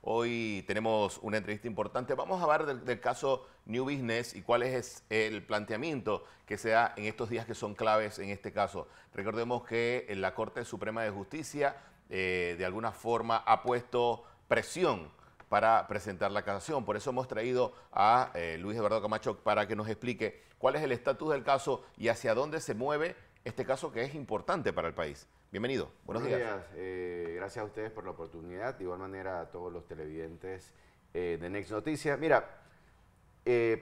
Hoy tenemos una entrevista importante. Vamos a hablar del caso New Business y cuál es el planteamiento que se da en estos días que son claves en este caso. Recordemos que la Corte Suprema de Justicia de alguna forma ha puesto presión para presentar la casación. Por eso hemos traído a Luis Eduardo Camacho para que nos explique cuál es el estatus del caso y hacia dónde se mueve este caso que es importante para el país. Bienvenido, buenos días. Gracias a ustedes por la oportunidad, de igual manera a todos los televidentes de Next Noticias. Mira,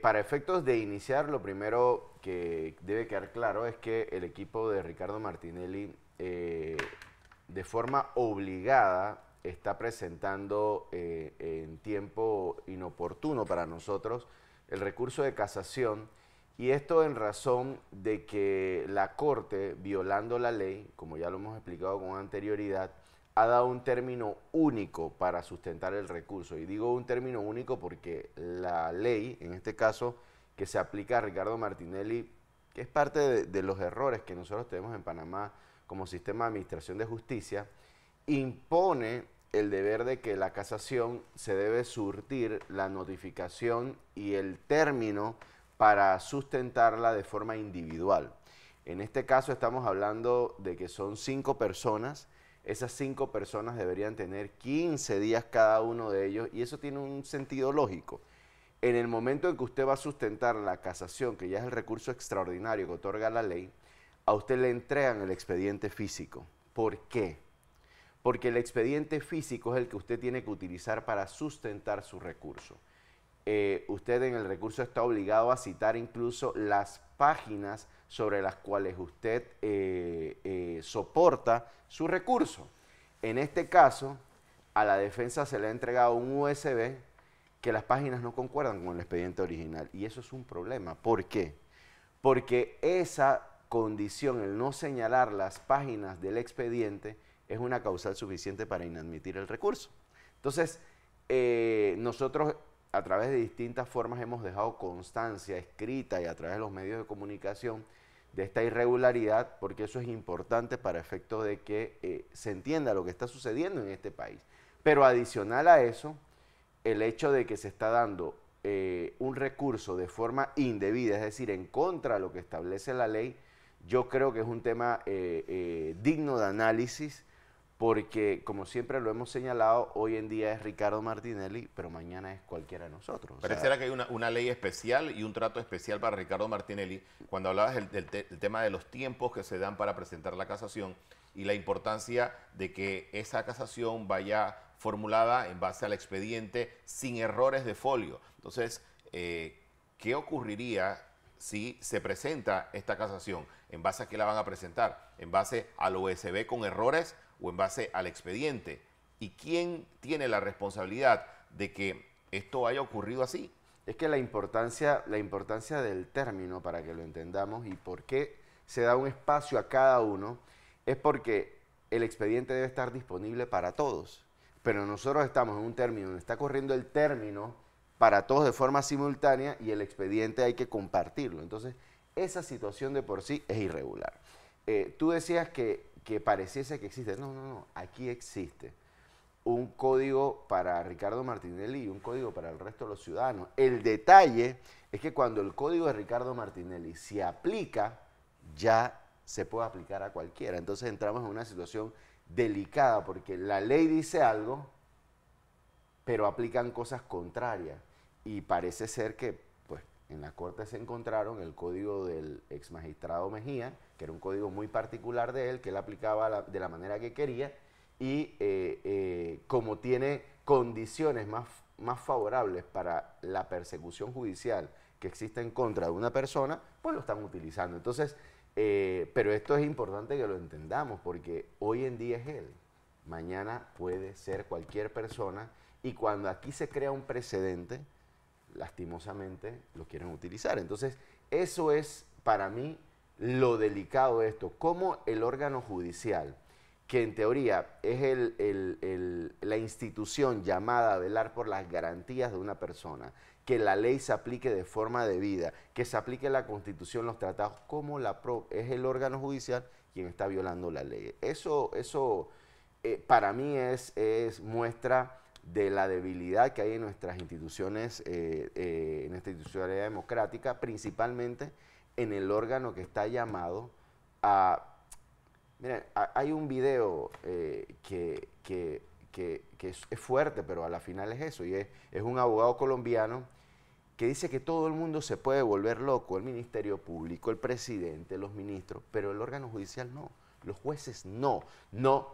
para efectos de iniciar, lo primero que debe quedar claro es que el equipo de Ricardo Martinelli, de forma obligada, está presentando en tiempo inoportuno para nosotros el recurso de casación. Y esto en razón de que la Corte, violando la ley, como ya lo hemos explicado con anterioridad, ha dado un término único para sustentar el recurso. Y digo un término único porque la ley, en este caso, que se aplica a Ricardo Martinelli, que es parte de los errores que nosotros tenemos en Panamá como sistema de administración de justicia, impone el deber de que la casación se debe surtir la notificación y el término para sustentarla de forma individual. En este caso estamos hablando de que son 5 personas, esas 5 personas deberían tener 15 días cada uno de ellos y eso tiene un sentido lógico. En el momento en que usted va a sustentar la casación, que ya es el recurso extraordinario que otorga la ley, a usted le entregan el expediente físico. ¿Por qué? Porque el expediente físico es el que usted tiene que utilizar para sustentar su recurso. Usted en el recurso está obligado a citar incluso las páginas sobre las cuales usted soporta su recurso. En este caso, a la defensa se le ha entregado un USB que las páginas no concuerdan con el expediente original y eso es un problema. ¿Por qué? Porque esa condición, el no señalar las páginas del expediente, es una causal suficiente para inadmitir el recurso. Entonces, nosotros a través de distintas formas hemos dejado constancia escrita y a través de los medios de comunicación de esta irregularidad, porque eso es importante para efecto de que se entienda lo que está sucediendo en este país. Pero adicional a eso, el hecho de que se está dando un recurso de forma indebida, es decir, en contra de lo que establece la ley, yo creo que es un tema digno de análisis, porque como siempre lo hemos señalado, hoy en día es Ricardo Martinelli, pero mañana es cualquiera de nosotros. Pareciera que hay una ley especial y un trato especial para Ricardo Martinelli. Cuando hablabas del tema de los tiempos que se dan para presentar la casación y la importancia de que esa casación vaya formulada en base al expediente sin errores de folio. Entonces, ¿qué ocurriría si se presenta esta casación? ¿En base a qué la van a presentar? ¿En base al USB con errores o en base al expediente? ¿Y quién tiene la responsabilidad de que esto haya ocurrido así? Es que la importancia del término, para que lo entendamos, y por qué se da un espacio a cada uno, es porque el expediente debe estar disponible para todos. Pero nosotros estamos en un término donde está corriendo el término para todos de forma simultánea y el expediente hay que compartirlo. Entonces, esa situación de por sí es irregular. Tú decías que pareciese que existe. No, aquí existe un código para Ricardo Martinelli y un código para el resto de los ciudadanos. El detalle es que cuando el código de Ricardo Martinelli se aplica, ya se puede aplicar a cualquiera. Entonces entramos en una situación delicada porque la ley dice algo, pero aplican cosas contrarias. Y parece ser que pues, en la Corte se encontraron el código del ex magistrado Mejía, que era un código muy particular de él, que él aplicaba de la manera que quería, y como tiene condiciones más favorables para la persecución judicial que existe en contra de una persona, pues lo están utilizando. Entonces, pero esto es importante que lo entendamos, porque hoy en día es él, mañana puede ser cualquier persona, y cuando aquí se crea un precedente, lastimosamente lo quieren utilizar. Entonces, eso es para mí lo delicado de esto, cómo el órgano judicial, que en teoría es la institución llamada a velar por las garantías de una persona, que la ley se aplique de forma debida, que se aplique la Constitución, los tratados, como es el órgano judicial quien está violando la ley. Eso para mí es muestra de la debilidad que hay en nuestras instituciones, en nuestra institucionalidad democrática, principalmente en el órgano que está llamado a... Miren, hay un video que es fuerte, pero a la final es eso, y es un abogado colombiano que dice que todo el mundo se puede volver loco, el Ministerio Público, el presidente, los ministros, pero el órgano judicial no, los jueces no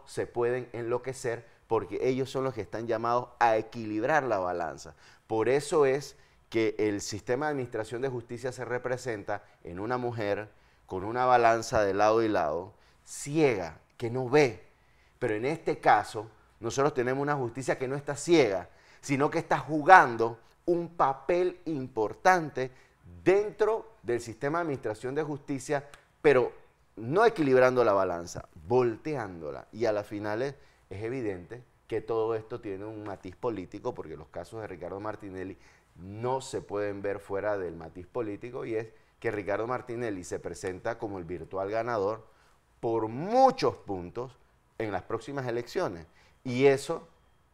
se pueden enloquecer porque ellos son los que están llamados a equilibrar la balanza. Por eso es que el sistema de administración de justicia se representa en una mujer con una balanza de lado y lado, ciega, que no ve. Pero en este caso, nosotros tenemos una justicia que no está ciega, sino que está jugando un papel importante dentro del sistema de administración de justicia, pero no equilibrando la balanza, volteándola. Y a las finales es evidente que todo esto tiene un matiz político, porque los casos de Ricardo Martinelli no se pueden ver fuera del matiz político, y es que Ricardo Martinelli se presenta como el virtual ganador por muchos puntos en las próximas elecciones. Y eso,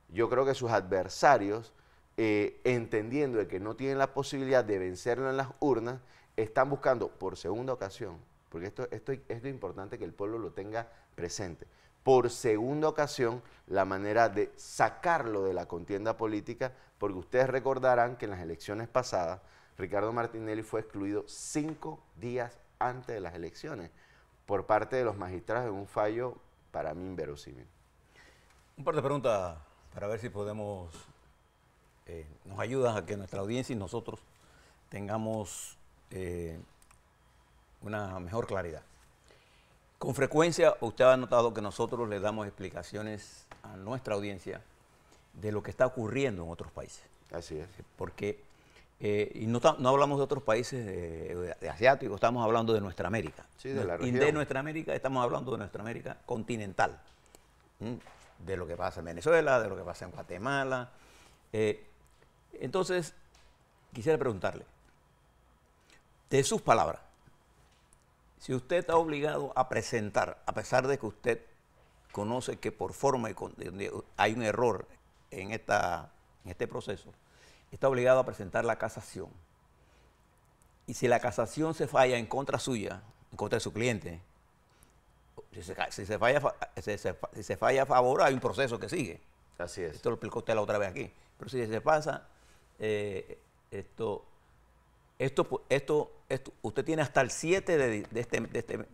yo creo que sus adversarios, entendiendo de que no tienen la posibilidad de vencerlo en las urnas, están buscando por segunda ocasión, porque esto es importante que el pueblo lo tenga presente, por segunda ocasión la manera de sacarlo de la contienda política, porque ustedes recordarán que en las elecciones pasadas Ricardo Martinelli fue excluido 5 días antes de las elecciones por parte de los magistrados en un fallo para mí inverosímil. Un par de preguntas para ver si podemos, nos ayudan a que nuestra audiencia y nosotros tengamos una mejor claridad. Con frecuencia usted ha notado que nosotros le damos explicaciones a nuestra audiencia de lo que está ocurriendo en otros países. Así es. Porque, y no hablamos de otros países de asiáticos, estamos hablando de nuestra América. Sí, de la Y región. de nuestra América estamos hablando de nuestra América continental. De lo que pasa en Venezuela, de lo que pasa en Guatemala. Entonces, quisiera preguntarle, de sus palabras, si usted está obligado a presentar, a pesar de que usted conoce que por forma hay un error en este proceso, está obligado a presentar la casación. Y si la casación se falla en contra suya, en contra de su cliente, si se falla a favor, hay un proceso que sigue. Así es. Esto lo explicó usted la otra vez aquí. Pero si se pasa, usted tiene hasta el 7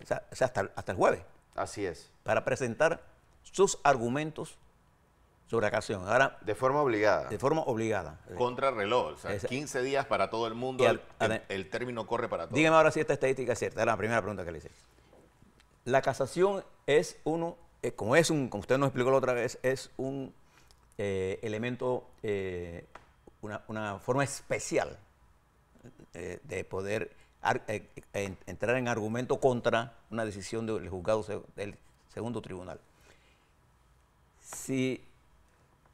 o sea, hasta el jueves Así es. para presentar sus argumentos sobre la casación. Ahora, De forma obligada. de forma obligada. Contra reloj, o sea, 15 días para todo el mundo, el término corre para todos. Dígame ahora si esta estadística es cierta. Era la primera pregunta que le hice. La casación es como usted nos explicó la otra vez, es un elemento, una forma especial de poder entrar en argumento contra una decisión del juzgado del segundo tribunal. Si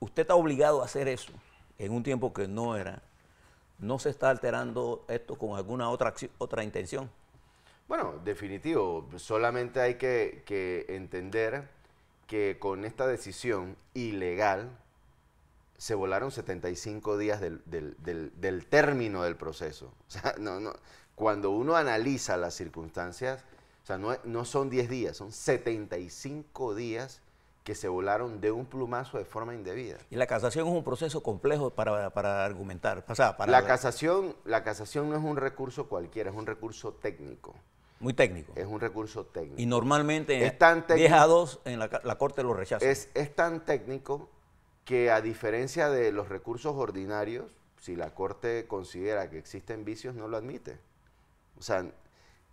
usted está obligado a hacer eso en un tiempo que no era, ¿no se está alterando esto con alguna otra intención? Bueno, definitivo. Solamente hay que entender que con esta decisión ilegal se volaron 75 días del término del proceso. O sea, cuando uno analiza las circunstancias, o sea, no son 10 días, son 75 días que se volaron de un plumazo de forma indebida. Y la casación es un proceso complejo para argumentar. La casación no es un recurso cualquiera, es un recurso técnico. Muy técnico. Es un recurso técnico. Y normalmente es tan 10 a 2 en la Corte lo rechaza. Es tan técnico que, a diferencia de los recursos ordinarios, si la Corte considera que existen vicios, no lo admite. O sea,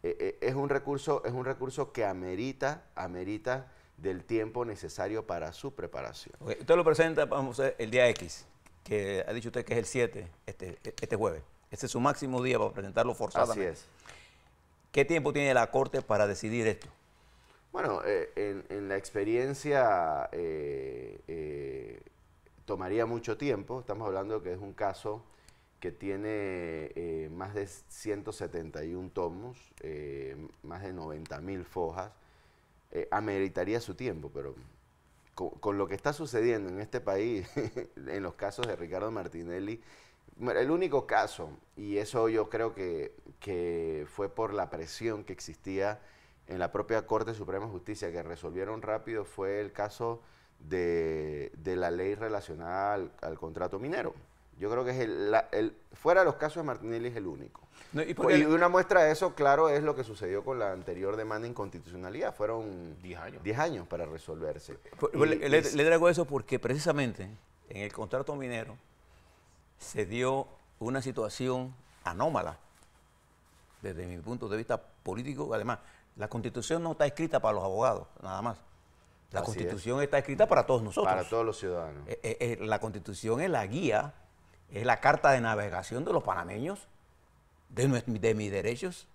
es un recurso que amerita del tiempo necesario para su preparación. Okay. Usted lo presenta, vamos a ver, el día X, que ha dicho usted que es el 7, este jueves. Este es su máximo día para presentarlo forzadamente. Así es. ¿Qué tiempo tiene la Corte para decidir esto? Bueno, en la experiencia tomaría mucho tiempo. Estamos hablando que es un caso que tiene más de 171 tomos, más de 90.000 fojas. Ameritaría su tiempo, con lo que está sucediendo en este país, en los casos de Ricardo Martinelli, el único caso, y eso yo creo que fue por la presión que existía en la propia Corte Suprema de Justicia, que resolvieron rápido, fue el caso de la ley relacionada al contrato minero. Yo creo que es fuera de los casos de Martinelli es el único. No, y una muestra de eso, claro, es lo que sucedió con la anterior demanda de inconstitucionalidad. Fueron 10 años. 10 años para resolverse. Le traigo eso porque precisamente en el contrato minero se dio una situación anómala desde mi punto de vista político. Además, la Constitución no está escrita para los abogados, nada más. La Así Constitución está escrita para todos nosotros. Para todos los ciudadanos. La Constitución es la guía, es la carta de navegación de los panameños, de mis derechos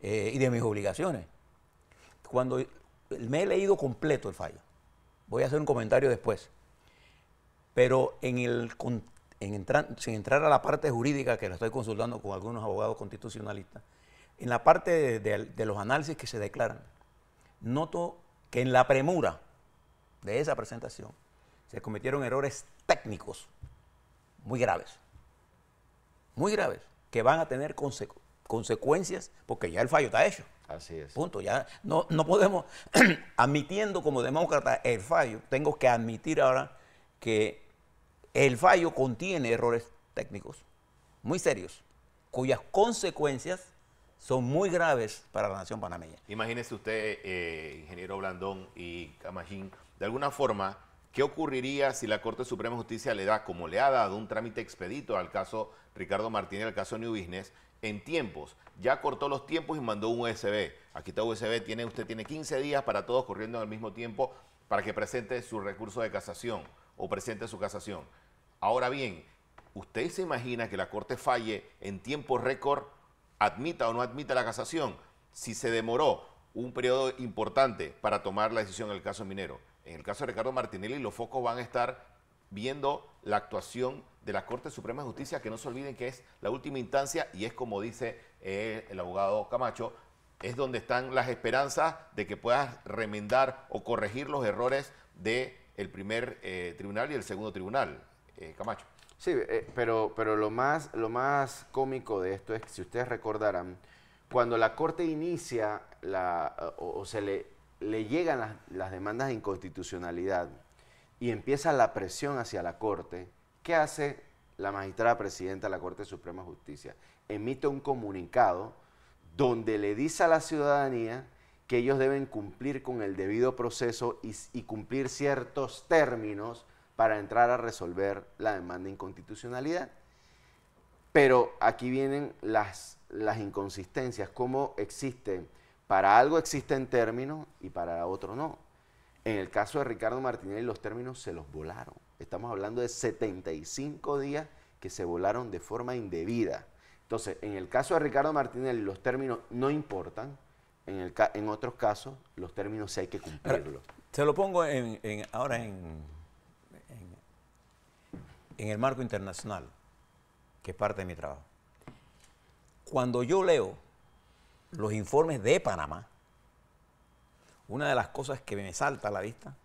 y de mis obligaciones. Cuando me he leído completo el fallo, voy a hacer un comentario después, pero sin entrar a la parte jurídica, que la estoy consultando con algunos abogados constitucionalistas, en la parte de los análisis que se declaran, noto que en la premura de esa presentación se cometieron errores técnicos muy graves, que van a tener consecuencias, porque ya el fallo está hecho. Así es. Punto. Ya no podemos, admitiendo como demócrata el fallo, tengo que admitir ahora que el fallo contiene errores técnicos muy serios, cuyas consecuencias son muy graves para la nación panameña. Imagínese usted, ingeniero Blandón y Camagín, de alguna forma, ¿qué ocurriría si la Corte Suprema de Justicia le da, como le ha dado, un trámite expedito al caso Ricardo Martínez, al caso New Business, en tiempos? Ya cortó los tiempos y mandó un USB. Aquí está USB, usted tiene 15 días para todos corriendo al mismo tiempo para que presente su recurso de casación o presente su casación. Ahora bien, ¿usted se imagina que la Corte falle en tiempo récord, admita o no admita la casación, si se demoró un periodo importante para tomar la decisión en el caso minero? En el caso de Ricardo Martinelli, los focos van a estar viendo la actuación de la Corte Suprema de Justicia, que no se olviden que es la última instancia y es, como dice el abogado Camacho, es donde están las esperanzas de que puedas remendar o corregir los errores del primer tribunal y el segundo tribunal. Camacho. Sí, pero lo más cómico de esto es que, si ustedes recordarán, cuando la Corte inicia o se le llegan las demandas de inconstitucionalidad y empieza la presión hacia la Corte, ¿qué hace la magistrada presidenta de la Corte Suprema de Justicia? Emite un comunicado donde le dice a la ciudadanía que ellos deben cumplir con el debido proceso y cumplir ciertos términos para entrar a resolver la demanda de inconstitucionalidad. Pero aquí vienen las inconsistencias, cómo para algo existen términos y para otro no. En el caso de Ricardo Martinelli, los términos se los volaron. Estamos hablando de 75 días que se volaron de forma indebida. Entonces, en el caso de Ricardo Martinelli, los términos no importan. En otros casos, los términos sí hay que cumplirlos. Se lo pongo ahora en el marco internacional, que es parte de mi trabajo. Cuando yo leo los informes de Panamá, una de las cosas que me salta a la vista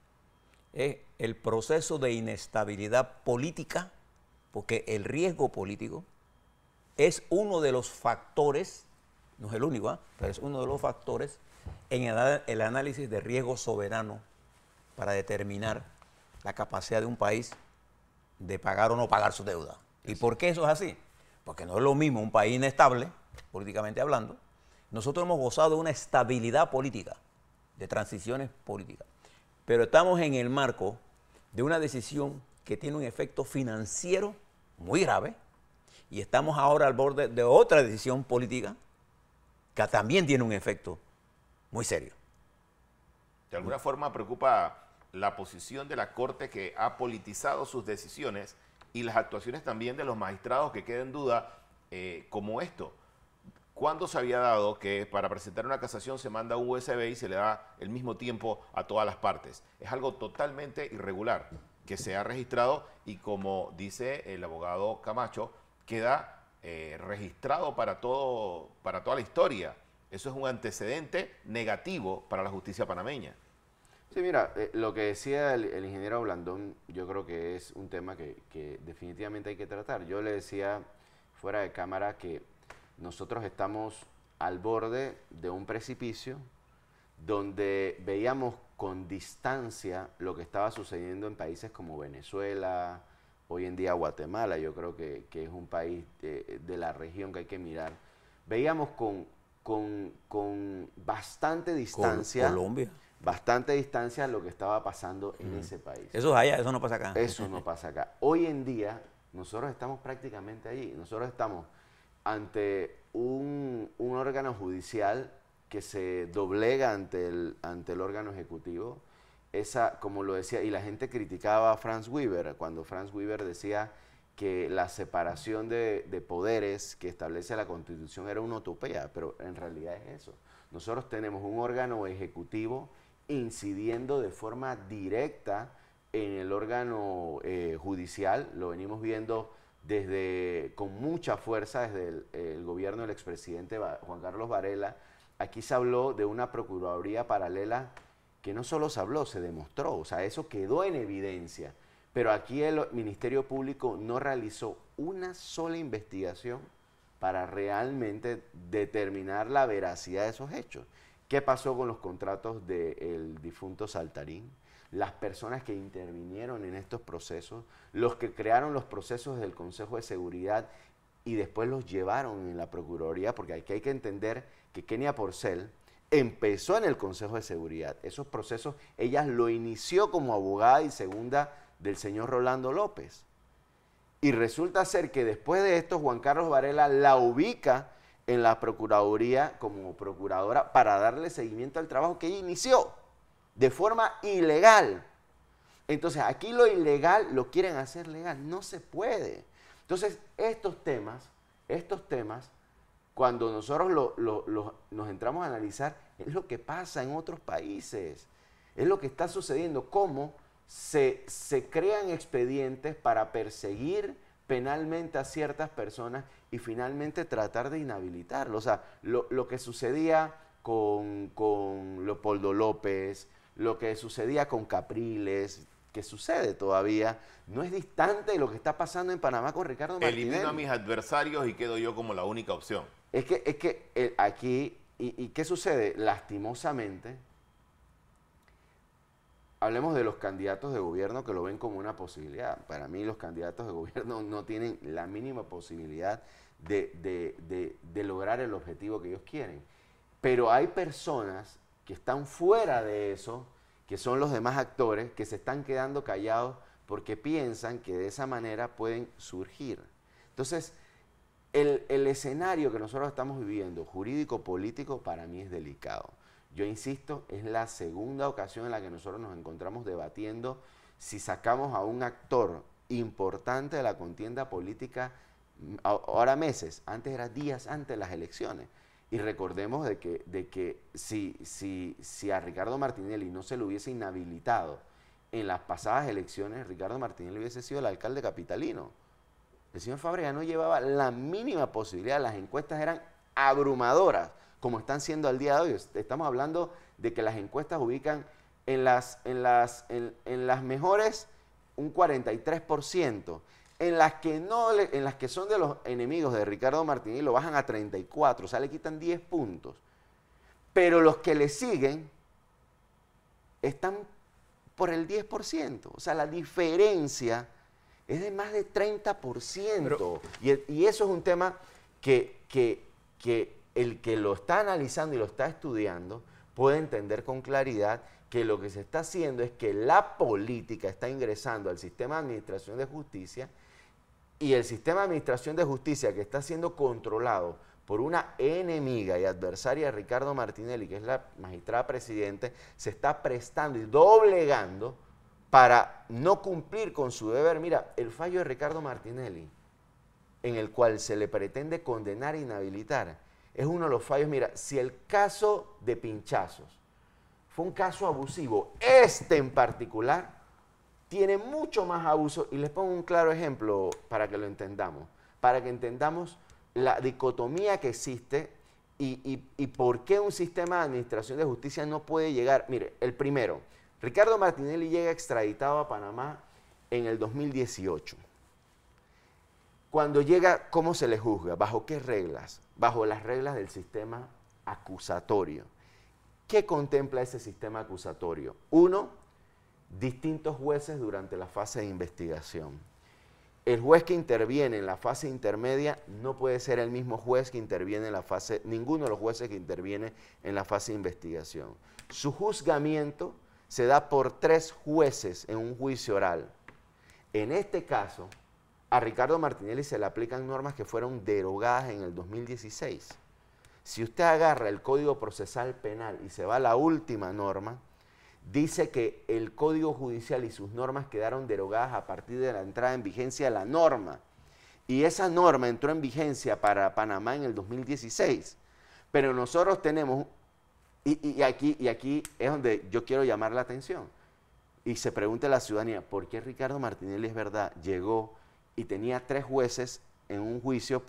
es el proceso de inestabilidad política, porque el riesgo político es uno de los factores, no es el único, pero es uno de los factores en el análisis de riesgo soberano para determinar la capacidad de un país de pagar o no pagar su deuda. ¿Y por qué eso es así? Porque no es lo mismo un país inestable, políticamente hablando. Nosotros hemos gozado de una estabilidad política, de transiciones políticas, pero estamos en el marco de una decisión que tiene un efecto financiero muy grave y estamos ahora al borde de otra decisión política que también tiene un efecto muy serio. De alguna forma preocupa la posición de la Corte, que ha politizado sus decisiones, y las actuaciones también de los magistrados, que queda en duda, como esto. ¿Cuándo se había dado que para presentar una casación se manda un USB y se le da el mismo tiempo a todas las partes? Es algo totalmente irregular que se ha registrado y, como dice el abogado Camacho, queda registrado para toda la historia. Eso es un antecedente negativo para la justicia panameña. Sí, mira, lo que decía el ingeniero Blandón, yo creo que es un tema que definitivamente hay que tratar. Yo le decía fuera de cámara que nosotros estamos al borde de un precipicio donde veíamos con distancia lo que estaba sucediendo en países como Venezuela, hoy en día Guatemala, yo creo que es un país de la región que hay que mirar. Veíamos con bastante distancia, Colombia. bastante distancia lo que estaba pasando en ese país. Eso es allá, eso no pasa acá. Eso no pasa acá. Hoy en día nosotros estamos prácticamente allí. Nosotros estamos ante un órgano judicial que se doblega ante el órgano ejecutivo. Esa, como lo decía, y la gente criticaba a Franz Weber, cuando Franz Weber decía que la separación de poderes que establece la Constitución era una utopía, pero en realidad es eso. Nosotros tenemos un órgano ejecutivo incidiendo de forma directa en el órgano judicial, lo venimos viendo con mucha fuerza desde el gobierno del expresidente Juan Carlos Varela. Aquí se habló de una procuraduría paralela que no solo se habló, se demostró, o sea, eso quedó en evidencia. Pero aquí el Ministerio Público no realizó una sola investigación para realmente determinar la veracidad de esos hechos. ¿Qué pasó con los contratos del difunto Saltarín? Las personas que intervinieron en estos procesos, los que crearon los procesos del Consejo de Seguridad y después los llevaron en la Procuraduría, porque aquí hay que entender que Kenia Porcel empezó en el Consejo de Seguridad. Esos procesos, ella lo inició como abogada y segunda del señor Rolando López. Y resulta ser que después de esto, Juan Carlos Varela la ubica en la Procuraduría como procuradora para darle seguimiento al trabajo que ella inició de forma ilegal. Entonces, aquí lo ilegal lo quieren hacer legal. No se puede. Entonces, estos temas, cuando nosotros nos entramos a analizar, es lo que pasa en otros países. Es lo que está sucediendo, cómo se crean expedientes para perseguir penalmente a ciertas personas y finalmente tratar de inhabilitarlo. O sea, lo que sucedía con Leopoldo López, lo que sucedía con Capriles, que sucede todavía, no es distante de lo que está pasando en Panamá con Ricardo Martinelli. Elimino a mis adversarios y quedo yo como la única opción. Es que aquí, ¿y qué sucede? Lastimosamente, hablemos de los candidatos de gobierno que lo ven como una posibilidad. Para mí los candidatos de gobierno no tienen la mínima posibilidad de lograr el objetivo que ellos quieren. Pero hay personas que están fuera de eso, que son los demás actores, que se están quedando callados porque piensan que de esa manera pueden surgir. Entonces, el escenario que nosotros estamos viviendo, jurídico-político, para mí es delicado. Yo insisto, es la segunda ocasión en la que nosotros nos encontramos debatiendo si sacamos a un actor importante de la contienda política, ahora meses, antes era días antes de las elecciones. Y recordemos de que si a Ricardo Martinelli no se lo hubiese inhabilitado en las pasadas elecciones, Ricardo Martinelli hubiese sido el alcalde capitalino. El señor Fábrega no llevaba la mínima posibilidad, las encuestas eran abrumadoras, como están siendo al día de hoy. Estamos hablando de que las encuestas ubican en las mejores un 43%, en las que son de los enemigos de Ricardo Martinelli lo bajan a 34, o sea, le quitan 10 puntos. Pero los que le siguen están por el 10%, o sea, la diferencia es de más de 30%. Y eso es un tema que el que lo está analizando y lo está estudiando puede entender con claridad que lo que se está haciendo es que la política está ingresando al sistema de administración de justicia y el sistema de administración de justicia que está siendo controlado por una enemiga y adversaria de Ricardo Martinelli, que es la magistrada presidente, se está prestando y doblegando para no cumplir con su deber. Mira, el fallo de Ricardo Martinelli, en el cual se le pretende condenar e inhabilitar, es uno de los fallos. Mira, si el caso de Pinchazos fue un caso abusivo, este en particular tiene mucho más abuso, y les pongo un claro ejemplo para que lo entendamos, para que entendamos la dicotomía que existe y por qué un sistema de administración de justicia no puede llegar. Mire, el primero, Ricardo Martinelli llega extraditado a Panamá en el 2018. Cuando llega, ¿cómo se le juzga? ¿Bajo qué reglas? Bajo las reglas del sistema acusatorio. ¿Qué contempla ese sistema acusatorio? Uno, distintos jueces durante la fase de investigación. El juez que interviene en la fase intermedia no puede ser el mismo juez que interviene en la fase, ninguno de los jueces que interviene en la fase de investigación. Su juzgamiento se da por 3 jueces en un juicio oral. En este caso, a Ricardo Martinelli se le aplican normas que fueron derogadas en el 2016. Si usted agarra el Código Procesal Penal y se va a la última norma, dice que el Código Judicial y sus normas quedaron derogadas a partir de la entrada en vigencia de la norma. Y esa norma entró en vigencia para Panamá en el 2016. Pero nosotros tenemos, y aquí es donde yo quiero llamar la atención, y se pregunta a la ciudadanía, ¿por qué Ricardo Martinelli, es verdad, llegó y tenía 3 jueces en un juicio,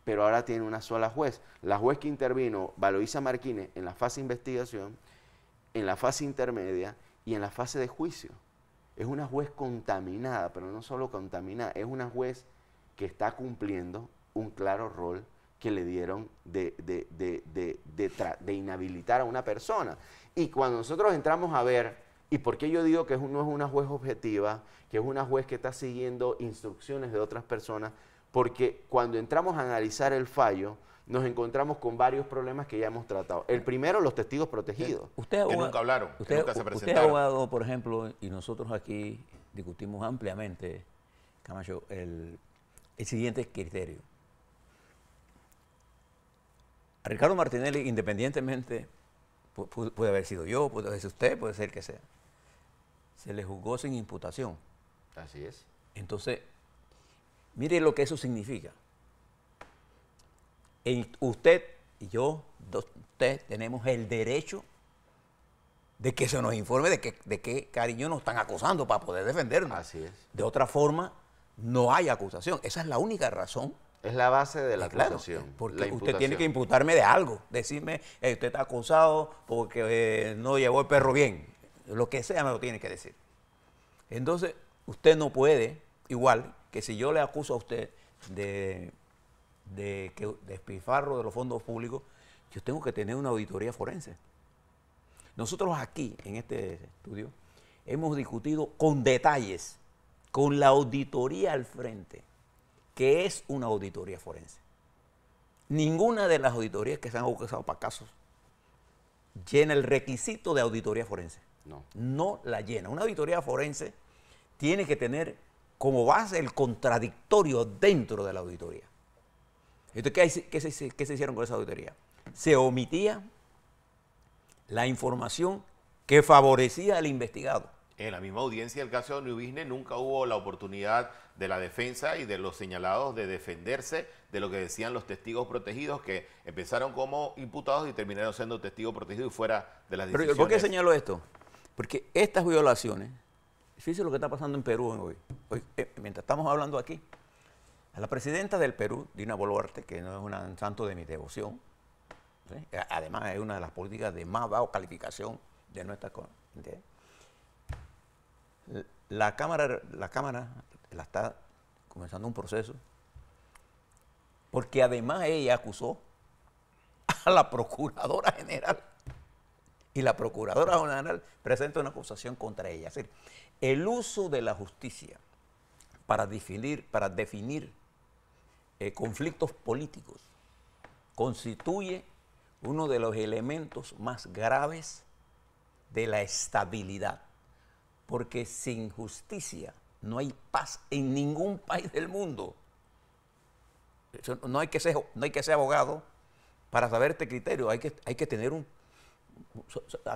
pero ahora tiene una sola juez? La juez que intervino, Valoisa Marquines, en la fase de investigación, en la fase intermedia y en la fase de juicio. Es una juez contaminada, pero no solo contaminada, es una juez que está cumpliendo un claro rol que le dieron de inhabilitar a una persona. Y cuando nosotros entramos a ver, ¿y por qué yo digo que no es una juez objetiva, que es una juez que está siguiendo instrucciones de otras personas? Porque cuando entramos a analizar el fallo, nos encontramos con varios problemas que ya hemos tratado. El primero, los testigos protegidos. Usted Que nunca hablaron, que nunca se usted presentaron. abogado, por ejemplo, y nosotros aquí discutimos ampliamente, Camacho, el siguiente criterio. A Ricardo Martinelli, independientemente, puede haber sido yo, puede haber sido usted, puede ser que sea, se le juzgó sin imputación. Así es. Entonces, mire lo que eso significa. Usted y yo, usted, tenemos el derecho de que se nos informe de qué cariño nos están acusando para poder defendernos. Así es. De otra forma, no hay acusación. Esa es la única razón. Es la base de la Claro, acusación. porque la usted tiene que imputarme de algo. Decirme, usted está acusado porque no llevó el perro bien. Lo que sea me lo tiene que decir. Entonces, usted no puede, igual que si yo le acuso a usted de despilfarro de los fondos públicos, yo tengo que tener una auditoría forense. Nosotros aquí, en este estudio, hemos discutido con detalles, con la auditoría al frente, que es una auditoría forense. Ninguna de las auditorías que se han usado para casos llena el requisito de auditoría forense. No. No la llena. Una auditoría forense tiene que tener como base el contradictorio dentro de la auditoría. Entonces, ¿qué se hicieron con esa auditoría? Se omitía la información que favorecía al investigado. En la misma audiencia del caso de New Business nunca hubo la oportunidad de la defensa y de los señalados de defenderse de lo que decían los testigos protegidos, que empezaron como imputados y terminaron siendo testigos protegidos y fuera de las decisiones. ¿Pero por qué señalo esto? Porque estas violaciones, fíjense lo que está pasando en Perú hoy, mientras estamos hablando aquí, a la presidenta del Perú, Dina Boluarte, que no es un santo de mi devoción, ¿sí? Además es una de las políticas de más baja calificación de nuestra comunidad. La Cámara la está comenzando un proceso, porque además ella acusó a la Procuradora General, y la Procuradora General presenta una acusación contra ella. Es decir, el uso de la justicia para definir conflictos políticos constituye uno de los elementos más graves de la estabilidad, porque sin justicia no hay paz en ningún país del mundo. No hay que ser abogado para saber este criterio, hay que tener un...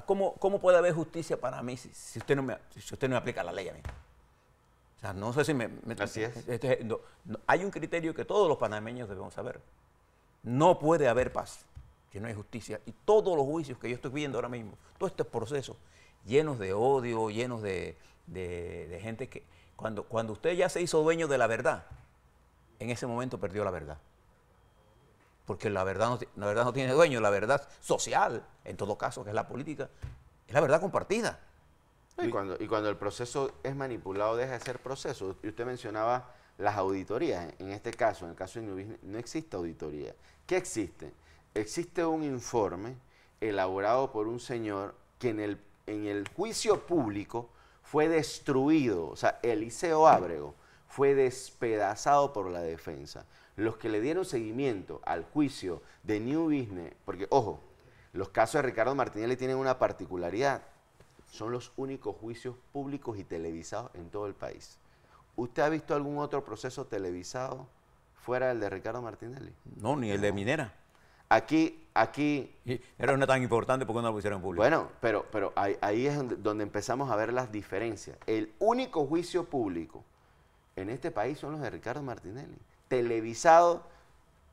¿Cómo puede haber justicia para mí si usted no me aplica la ley a mí? O sea, no sé si Así es. Hay un criterio que todos los panameños debemos saber. No puede haber paz si no hay justicia. Y todos los juicios que yo estoy viendo ahora mismo, todos estos procesos llenos de odio, llenos de gente que... Cuando usted ya se hizo dueño de la verdad, en ese momento perdió la verdad. Porque la verdad no tiene dueño, la verdad social, en todo caso, que es la política, Es la verdad compartida. Y cuando el proceso es manipulado, deja de ser proceso. Y usted mencionaba las auditorías. En este caso, en el caso de New Business, no existe auditoría. ¿Qué existe? Existe un informe elaborado por un señor que en el juicio público fue destruido. O sea, Eliseo Ábrego fue despedazado por la defensa. Los que le dieron seguimiento al juicio de New Business, porque, ojo, los casos de Ricardo Martinelli tienen una particularidad. Son los únicos juicios públicos y televisados en todo el país. ¿Usted ha visto algún otro proceso televisado fuera del de Ricardo Martinelli? No, ni el de Minera. Aquí... Era no tan importante porque no lo pusieron en público. Bueno, pero ahí es donde empezamos a ver las diferencias. El único juicio público en este país son los de Ricardo Martinelli. Televisado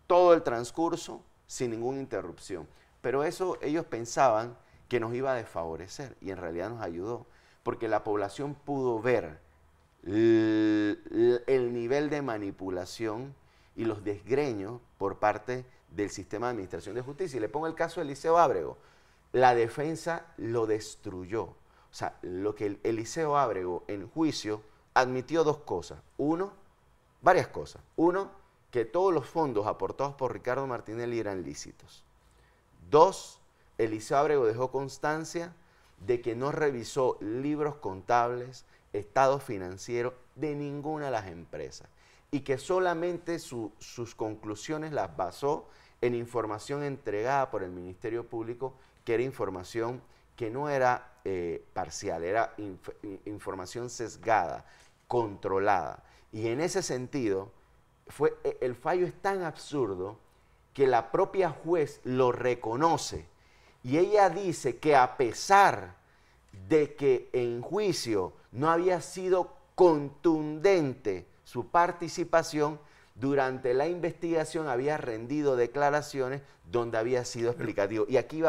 todo el transcurso sin ninguna interrupción. Pero eso ellos pensaban que nos iba a desfavorecer y en realidad nos ayudó, porque la población pudo ver el nivel de manipulación y los desgreños por parte del sistema de administración de justicia. Y le pongo el caso de Eliseo Ábrego. La defensa lo destruyó. O sea, lo que Eliseo Ábrego en juicio admitió dos cosas. Varias cosas. Uno, que todos los fondos aportados por Ricardo Martinelli eran lícitos. Dos, Eliseo Ábrego dejó constancia de que no revisó libros contables, estados financieros de ninguna de las empresas y que solamente sus conclusiones las basó en información entregada por el Ministerio Público, que era información que no era parcial, era información sesgada, controlada. Y en ese sentido, el fallo es tan absurdo que la propia juez lo reconoce. Y ella dice que a pesar de que en juicio no había sido contundente su participación, durante la investigación había rendido declaraciones donde había sido explicativo. Y aquí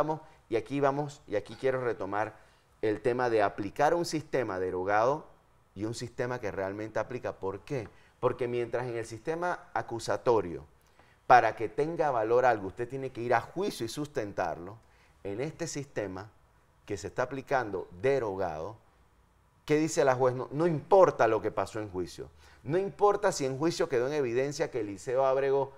quiero retomar el tema de aplicar un sistema derogado y un sistema que realmente aplica. ¿Por qué? Porque mientras en el sistema acusatorio, para que tenga valor algo, usted tiene que ir a juicio y sustentarlo, en este sistema que se está aplicando derogado, ¿qué dice la juez? No importa lo que pasó en juicio. No importa si en juicio quedó en evidencia que Eliseo Ábrego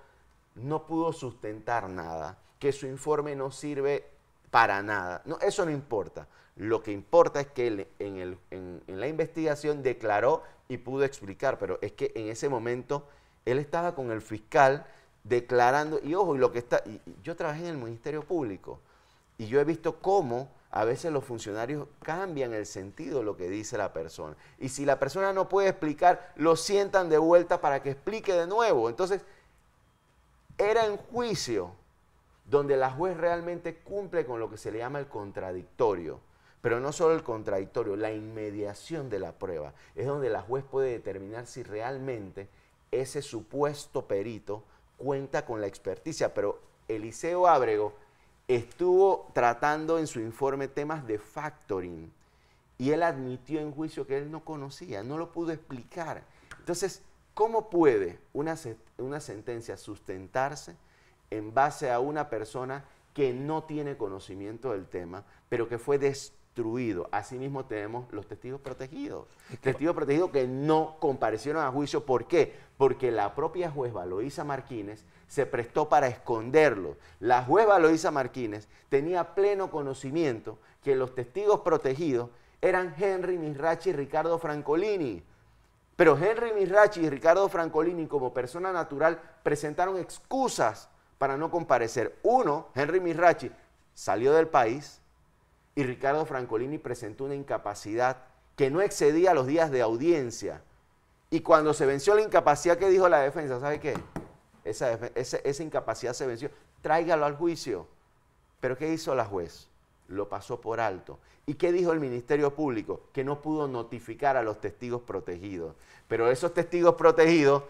no pudo sustentar nada, que su informe no sirve para nada. No, eso no importa. Lo que importa es que él en la investigación declaró y pudo explicar, pero es que en ese momento él estaba con el fiscal declarando, y ojo, yo trabajé en el Ministerio Público, y yo he visto cómo a veces los funcionarios cambian el sentido de lo que dice la persona. Y si la persona no puede explicar, lo sientan de vuelta para que explique de nuevo. Entonces, era en juicio donde la juez realmente cumple con lo que se le llama el contradictorio. Pero no solo el contradictorio, la inmediación de la prueba. Es donde la juez puede determinar si realmente ese supuesto perito cuenta con la experticia. Pero Eliseo Ábrego estuvo tratando en su informe temas de factoring y él admitió en juicio que él no conocía, no lo pudo explicar. Entonces, ¿cómo puede una sentencia sustentarse en base a una persona que no tiene conocimiento del tema, pero que fue destruido? Asimismo tenemos los testigos protegidos. Testigos protegidos que no comparecieron a juicio. ¿Por qué? Porque la propia juez Valoisa Martínez se prestó para esconderlo. La juez Valoisa Martínez tenía pleno conocimiento que los testigos protegidos eran Henry Misrachi y Ricardo Francolini. Pero Henry Misrachi y Ricardo Francolini, como persona natural, presentaron excusas para no comparecer. Uno, Henry Misrachi, salió del país y Ricardo Francolini presentó una incapacidad que no excedía los días de audiencia. Y cuando se venció la incapacidad, ¿qué dijo la defensa? ¿Sabe qué? Esa incapacidad se venció. Tráigalo al juicio. ¿Pero qué hizo la juez? Lo pasó por alto. ¿Y qué dijo el Ministerio Público? Que no pudo notificar a los testigos protegidos. Pero esos testigos protegidos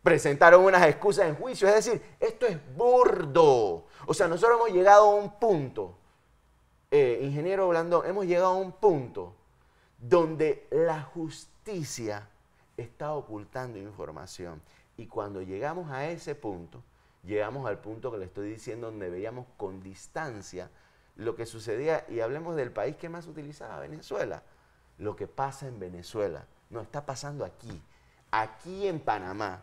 presentaron unas excusas en juicio. Es decir, esto es burdo. O sea, nosotros hemos llegado a un punto, ingeniero Blandón, hemos llegado a un punto donde la justicia está ocultando información. Y cuando llegamos a ese punto, llegamos al punto que le estoy diciendo, donde veíamos con distancia lo que sucedía, y hablemos del país que más utilizaba, Venezuela. Lo que pasa en Venezuela, no, está pasando aquí en Panamá.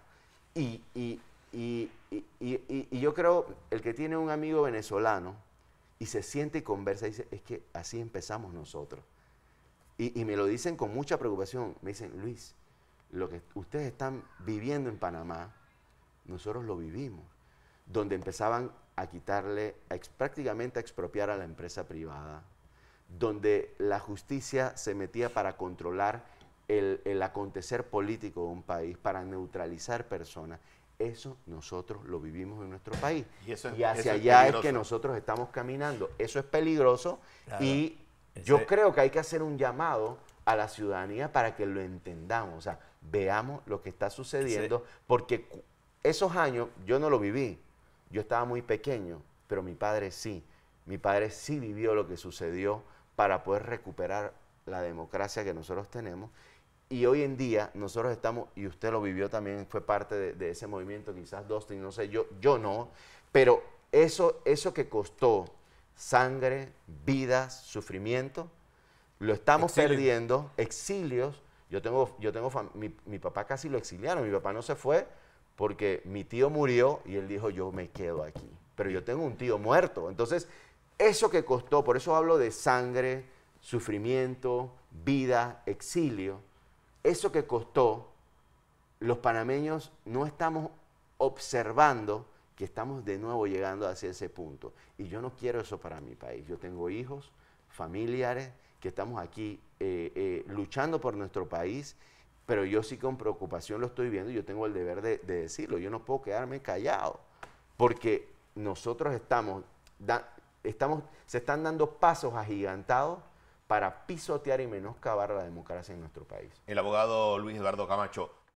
Y yo creo, el que tiene un amigo venezolano y se siente y conversa, dice, es que así empezamos nosotros. Y me lo dicen con mucha preocupación. Me dicen, Luis, lo que ustedes están viviendo en Panamá, nosotros lo vivimos. Donde empezaban a quitarle, prácticamente a expropiar a la empresa privada. Donde la justicia se metía para controlar el acontecer político de un país, para neutralizar personas. Eso nosotros lo vivimos en nuestro país. Y hacia allá es que nosotros estamos caminando. Eso es peligroso, claro. Y yo creo que hay que hacer un llamado a la ciudadanía para que lo entendamos. O sea, veamos lo que está sucediendo, porque esos años yo no lo viví. Yo estaba muy pequeño, pero mi padre sí. Mi padre sí vivió lo que sucedió para poder recuperar la democracia que nosotros tenemos. Y hoy en día nosotros estamos, y usted lo vivió también, fue parte de ese movimiento, quizás Dustin, no sé, yo no, pero eso que costó sangre, vidas, sufrimiento, lo estamos perdiendo, exilios. Mi papá casi lo exiliaron, mi papá no se fue porque mi tío murió y él dijo, yo me quedo aquí, pero yo tengo un tío muerto. Entonces, eso que costó, por eso hablo de sangre, sufrimiento, vida, exilio. Eso que costó, los panameños no estamos observando que estamos de nuevo llegando hacia ese punto. Y yo no quiero eso para mi país. Yo tengo hijos, familiares, que estamos aquí luchando por nuestro país, pero yo sí con preocupación lo estoy viendo y yo tengo el deber de decirlo. Yo no puedo quedarme callado, porque nosotros se están dando pasos agigantados para pisotear y menoscabar la democracia en nuestro país. El abogado Luis Eduardo Camacho